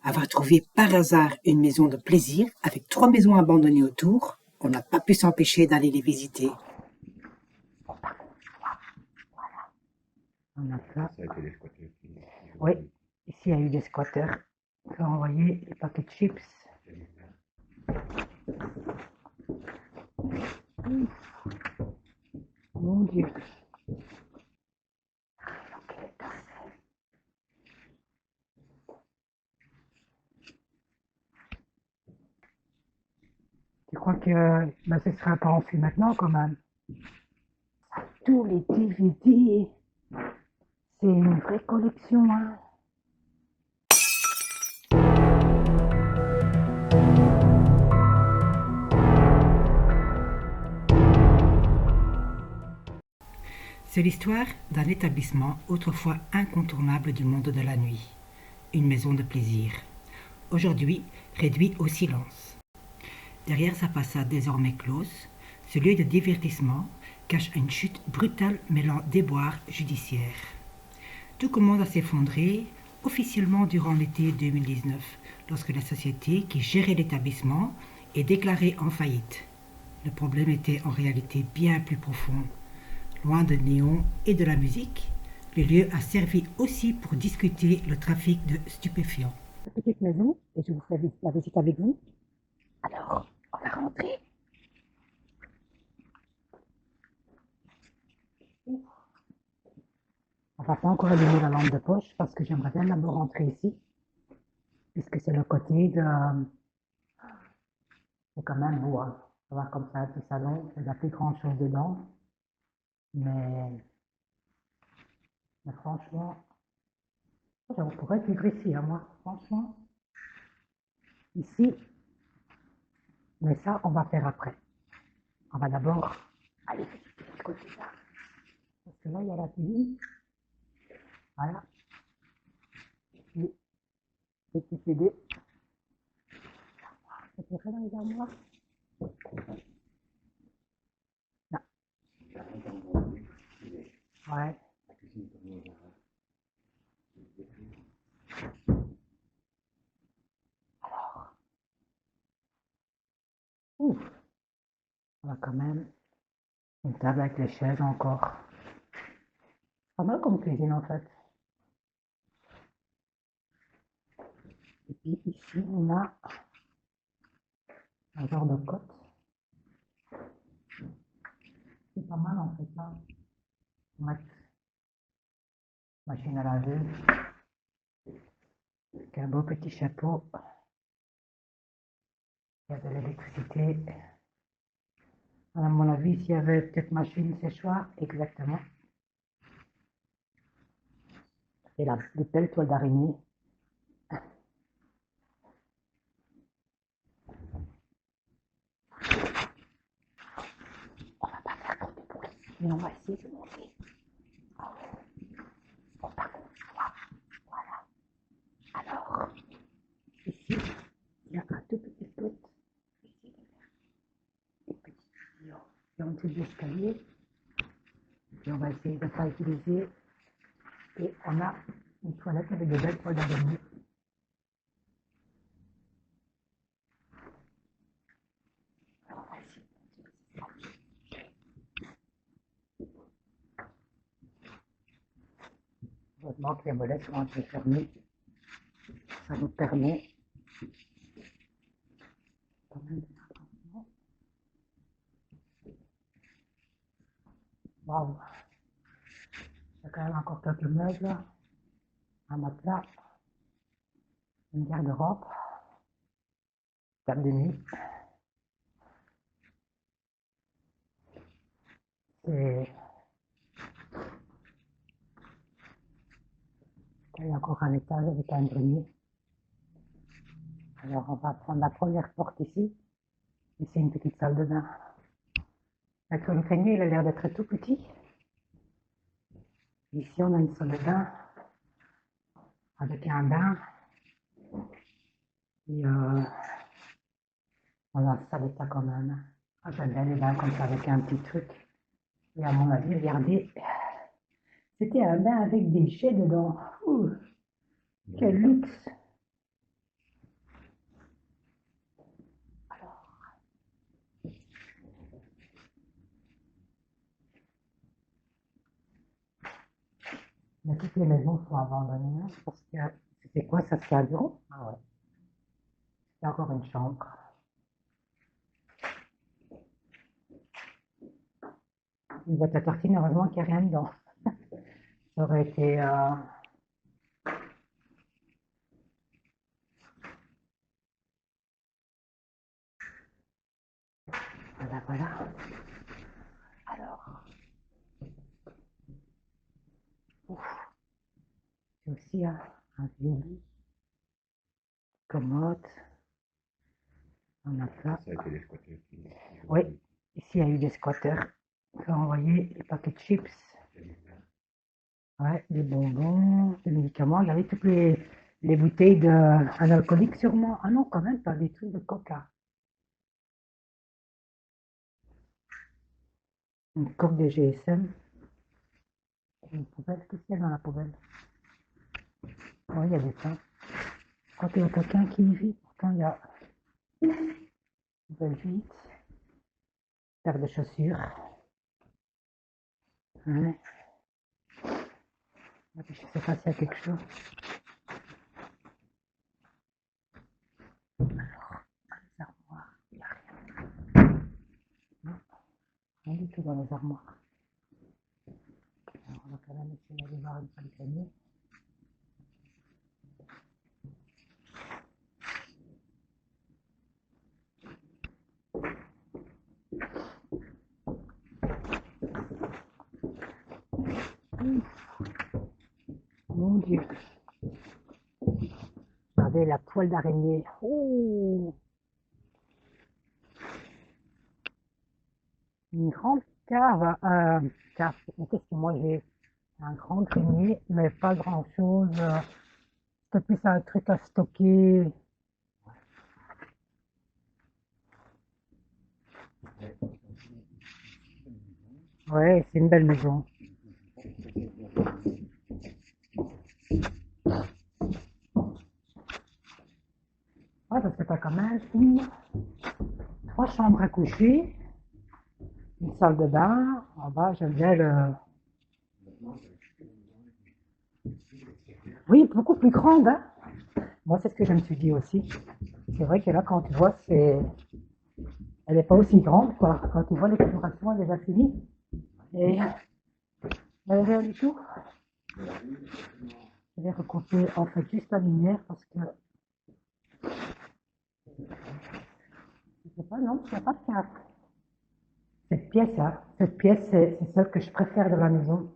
Avoir trouvé par hasard une maison de plaisir avec 3 maisons abandonnées autour, on n'a pas pu s'empêcher d'aller les visiter. On a ça. Ça a été les squatteurs qui Oui, ici il y a eu des squatteurs qui ont envoyé des paquets de chips. Mon Dieu. Tu crois que ce sera pas en fait maintenant quand même? Tous les DVD, c'est une vraie collection, hein. C'est l'histoire d'un établissement autrefois incontournable du monde de la nuit. Une maison de plaisir. Aujourd'hui réduit au silence. Derrière sa façade désormais close, ce lieu de divertissement cache une chute brutale mêlant déboires judiciaires. Tout commence à s'effondrer officiellement durant l'été 2019, lorsque la société qui gérait l'établissement est déclarée en faillite. Le problème était en réalité bien plus profond. Loin de néon et de la musique, le lieu a servi aussi pour discuter le trafic de stupéfiants. Petite maison, et je vous fais la visite avec vous. Alors, on va rentrer. On va pas encore allumer la lampe de poche parce que j'aimerais bien d'abord rentrer ici, puisque c'est le côté de... C'est quand même beau, hein. Ça va comme ça, un petit salon, il n'y a plus grand chose dedans. Mais franchement, on pourrait vivre ici, hein, moi, franchement. Ici, mais ça, on va faire après. On va d'abord aller visiter ce côté-là. Parce que là, il y a la cuisine. Voilà. Et petit CD. C'est vrai dans les armoires? Non. Ouais. Alors. Ouf. On a quand même une table avec les chaises encore. Pas mal comme cuisine en fait. Et puis ici, on a un genre de cote. C'est pas mal en fait là. Mettre machine à laver. Avec un beau petit chapeau. Il y a de l'électricité. À mon avis, s'il y avait peut-être machine séchoir, exactement. Et là, des belles toiles d'araignée. On va pas faire trop de bruit, mais on va essayer de monter. Bon, par contre, voilà. Alors, ici, il y a un tout petit spot. Ici, des petits tuyaux. Et en dessous de l'escalier. Et on va essayer de ne pas utiliser. Et on a une toilette avec de belles toiles d'araignée. Alors, on va essayer. Heureusement que les volets sont un peu fermés. Ça nous permet quand même de faire attention. Waouh! Il y a quand même encore quelques meubles, un matelas, une garde-robe, table de nuit. Et il y a encore un étage avec un grenier. Alors on va prendre la première porte ici. Et c'est une petite salle de bain. Le grenier, il a l'air d'être tout petit. Ici on a une salle de bain avec un bain. Et voilà, ça l'état quand même. Ah, j'aime bien les bains comme ça avec un petit truc. Et à mon avis, regardez, c'était un bain avec des jets dedans. Ouh, quel luxe! Mais toutes les maisons sont abandonnées, hein, parce que c'est quoi ça, c'est un bureau? Ah ouais, c'est encore une chambre. Une boîte à tartines, heureusement qu'il n'y a rien dedans. Ça aurait été... Voilà, voilà. Alors, ouf, c'est aussi un vieux lit, commode, on a ça. Ça a été les squatteurs qui Oui, ici il y a eu des squatteurs qui ont envoyé des paquets de chips, ouais, des bonbons, des médicaments. Il y avait toutes les bouteilles d'un alcoolique sûrement. Ah non, quand même pas des trucs de coca. Une coque de GSM. Une poubelle, qu'est-ce qu'il y a dans la poubelle? Oui, il y a des pains. Je crois qu'il y a quelqu'un qui y vit. Pourtant, il y a une poubelle vide, paire de chaussures. Ouais. Je sais pas s'il y a quelque chose. Les armoires, il n'y a rien. Non, rien du tout dans les armoires. Alors, on va quand même essayer d'aller voir une salle de grenier. Mon Dieu. Regardez la toile d'araignée. Oh, une grande cave. Cave. Mais qu'est-ce que moi j'ai? Un grand grenier, mais pas grand chose. C'est plus un truc à stocker. Ouais, c'est une belle maison. Ouais, parce que t'as quand même trois chambres à coucher, une salle de bain. En bas, j'aime bien le. Oui, beaucoup plus grande, hein. Moi, c'est ce que je me suis dit aussi. C'est vrai que là, quand tu vois, elle n'est pas aussi grande, quoi. Quand tu vois l'exploration, elle est déjà finie. Et elle est rien du tout. Je vais recouper en fait juste la lumière parce que je sais pas, non, il n'y a pas de cave. Cette pièce, hein, cette pièce, c'est celle que je préfère de la maison.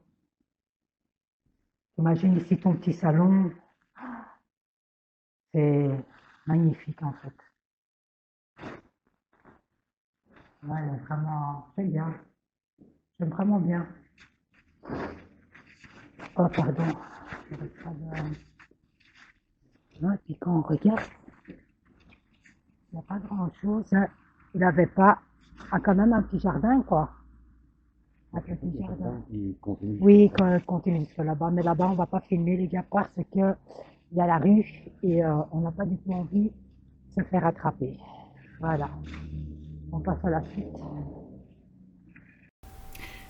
Imagine ici ton petit salon, c'est magnifique en fait. Ouais, vraiment, j'aime bien. J'aime vraiment bien. Oh, pardon. Non, et puis quand on regarde, il n'y a pas grand-chose, hein. Il n'avait pas, quand même un petit jardin, quoi. Un petit jardin. il continue. Oui, quand on continue jusque là-bas, mais là-bas, on va pas filmer, les gars, parce que il y a la rue et on n'a pas du tout envie de se faire attraper. Voilà. On passe à la suite.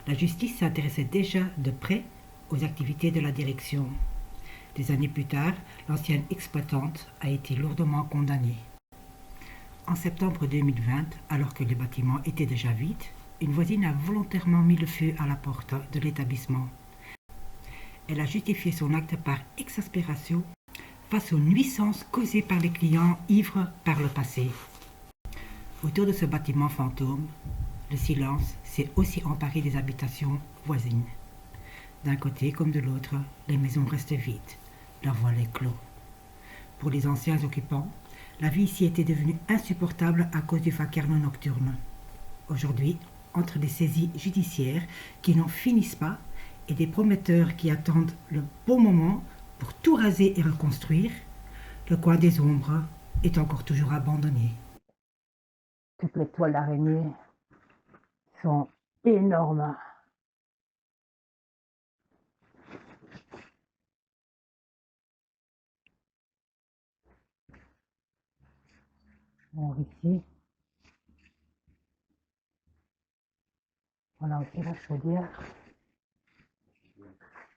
La justice s'intéressait déjà de près aux activités de la direction. Des années plus tard, l'ancienne exploitante a été lourdement condamnée. En septembre 2020, alors que les bâtiments étaient déjà vides, une voisine a volontairement mis le feu à la porte de l'établissement. Elle a justifié son acte par exaspération face aux nuisances causées par les clients ivres par le passé. Autour de ce bâtiment fantôme, le silence s'est aussi emparé des habitations voisines. D'un côté comme de l'autre, les maisons restent vides, leurs volets clos. Pour les anciens occupants, la vie ici était devenue insupportable à cause du vacarme nocturne. Aujourd'hui, entre des saisies judiciaires qui n'en finissent pas et des prometteurs qui attendent le bon moment pour tout raser et reconstruire, le coin des ombres est encore toujours abandonné. Toutes les toiles d'araignée sont énormes. Alors ici, on a aussi la chaudière.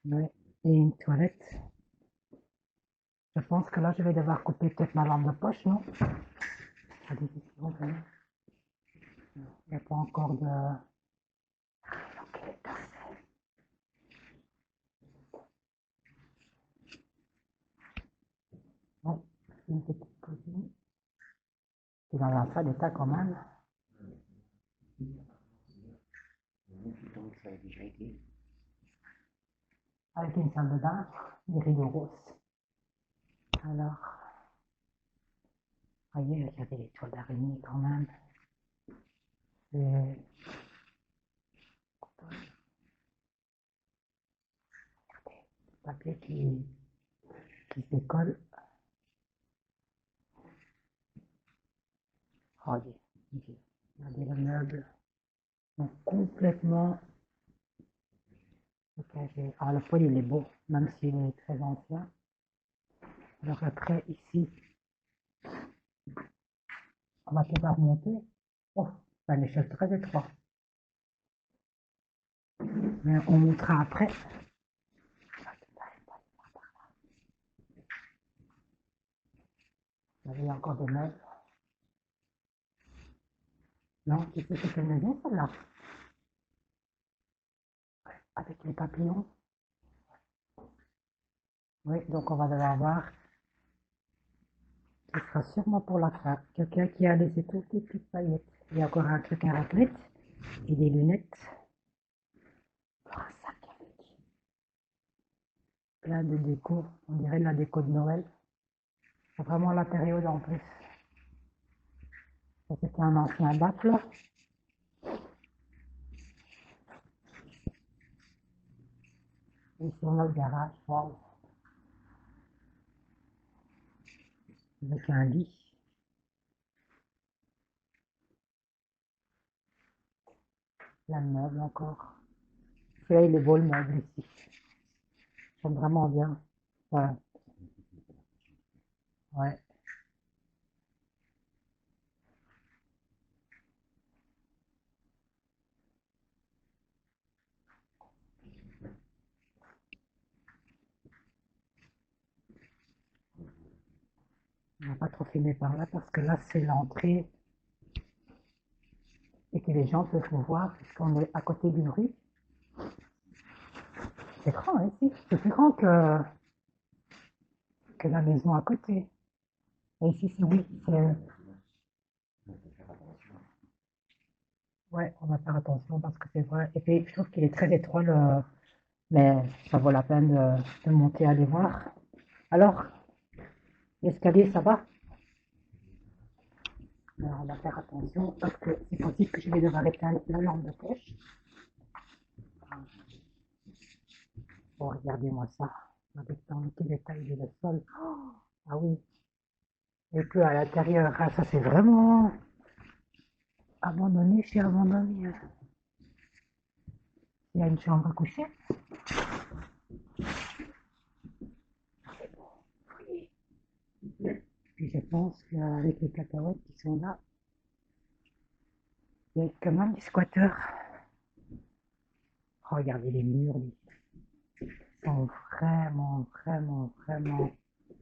Ouais. et une toilette. Je pense que là, je vais devoir couper peut-être ma lampe de poche, non? Allez, venez. Il n'y a pas encore de... Ok, parfait. Ouais, une petite cuisine. C'est dans un sale état quand même. Avec une salle de bain, des rideaux roses. Alors, voyez, regardez les toiles d'araignée quand même. C'est... Regardez, le papier qui se décolle. Regardez, regardez le meuble. Donc complètement saccagé. Alors le poêle il est beau, même s'il est très ancien. Alors après ici, on va pouvoir monter. Oh, c'est un échelle très étroite. Mais on montera après. Il y a encore des meubles. Non, tu sais c'est quelle maison celle-là? Avec les papillons. Oui, donc on va devoir voir. Ce sera sûrement pour la fin. Quelqu'un qui a laissé toutes les petites paillettes. Il y a encore un truc à raclette et des lunettes. Oh, un sac avec plein de déco. On dirait de la déco de Noël. C'est vraiment la période en plus. Ça c'était un ancien bac là. Et ici on a le garage. Wow. Avec un lit. Plein de meubles encore. Celui-là il est beau le meuble ici. J'aime vraiment bien. Ouais. Ouais. On va pas trop filmer par là parce que là c'est l'entrée et que les gens peuvent nous voir puisqu'on est à côté d'une rue. C'est grand hein, ici. C'est plus grand que la maison à côté. Et ici c'est oui, c'est... Ouais, on va faire attention parce que c'est vrai. Et puis je trouve qu'il est très étroit mais ça vaut la peine de monter aller voir. Alors, l'escalier ça va? Alors on va faire attention parce que c'est possible que je vais devoir éteindre la lampe de poche. Oh, regardez-moi ça. Avec dans le détail de le sol. Oh, ah oui. Et puis à l'intérieur, ah, ça c'est vraiment abandonné chez abandonné. Il y a une chambre à coucher. Oui. Puis je pense qu'avec les cacahuètes qui sont là, il y a quand même des squatteurs. Oh, regardez les murs, ils sont vraiment, vraiment, vraiment.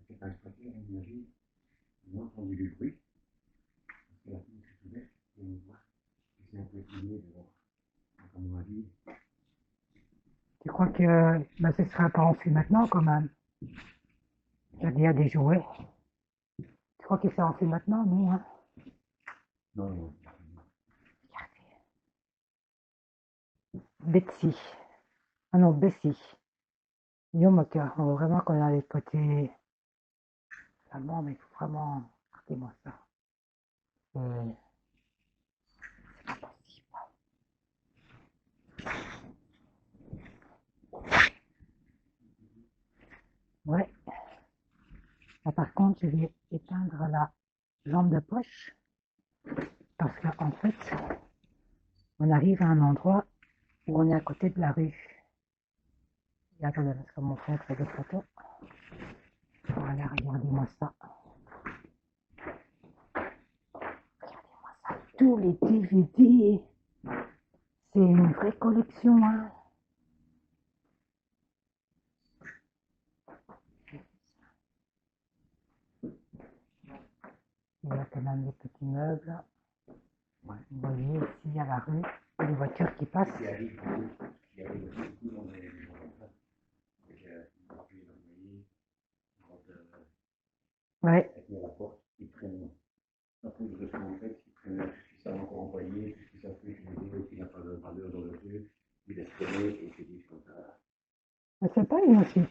C'est un squatteur, à mon avis, ils ont entendu du bruit, parce que la fenêtre est ouverte, et on voit que c'est un peu éloigné dehors. Donc, à mon avis, Tu crois que bah, ce sera pas enfui maintenant quand même? Il y a des jouets. Tu crois qu'il s'est enfui maintenant? Non, hein? non, non. Betsy. Ah non, Bessie. Yo, ma cœur, on voit vraiment qu'on a les côtés. Ah non, mais il faut vraiment. Regardez-moi ça. C'est pas possible. Ouais. Là, par contre, je vais éteindre la lampe de poche parce qu'en fait, on arrive à un endroit où on est à côté de la rue. Et attendez, parce que mon frère fait des photos. Voilà, regardez-moi ça. Regardez-moi ça. Tous les DVD. C'est une vraie collection, hein. Il y a quand même des petits meubles. Ouais. Vous voyez, ici, il y a la rue, et les voitures qui passent. Qui arrive beaucoup dans des maisons comme ça. Avec une parapluie dans le lit, Ouais, avec la porte, ils prennent la poudre de en fait, ils prennent tout ce qui savent encore employer, tout ce qui savent plus utiliser, qui n'a pas de valeur dans le jeu, ils laissent traîner et ils se disent comme ça. mais c'est pas une aussi.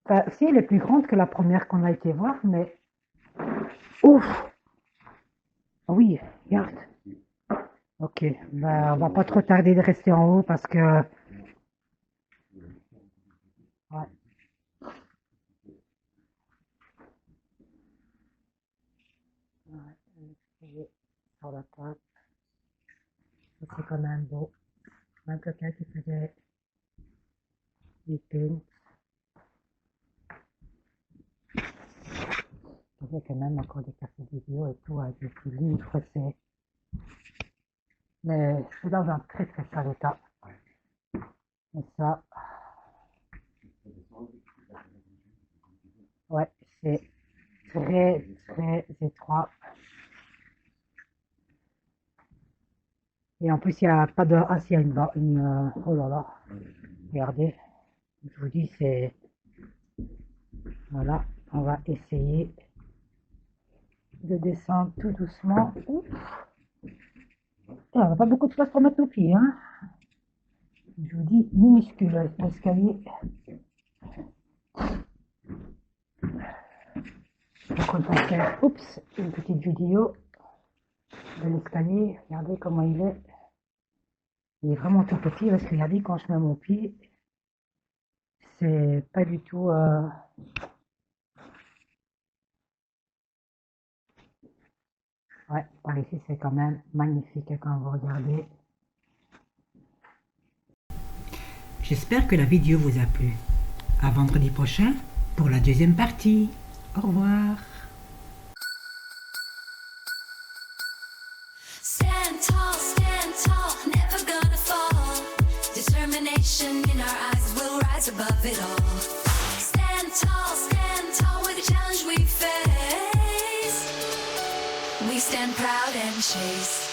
Enfin, si, elle est plus grande que la première qu'on a été voir, mais... Ouf! Ah oui, regarde. Ok, ben, on va pas trop tarder de rester en haut parce que... Ouais. Ouais, sur la table. Ça, c'est quand même beau. Même quelqu'un qui faisait des pins. Il y a quand même encore des cafés vidéo et tout, avec des petits livres, c'est... Mais c'est dans un très très sale état. Et ça... Ouais, c'est très très étroit. Et en plus, il n'y a pas de... Ah, si, il y a une... Oh là là. Regardez. Je vous dis, c'est... Voilà. On va essayer de descendre tout doucement. Ouf. Et on n'a pas beaucoup de place pour mettre nos pieds, hein. Je vous dis, minuscule l'escalier. Donc on va faire, oups, une petite vidéo de l'escalier. Regardez comment il est. Il est vraiment tout petit parce que regardez, quand je mets mon pied, c'est pas du tout... Ouais, par ici c'est quand même magnifique quand vous regardez. J'espère que la vidéo vous a plu. À vendredi prochain pour la deuxième partie. Au revoir. Stand tall, never gonna fall. Determination in our eyes, we'll rise above it all. Stand tall with the challenge we face. We stand proud and chase.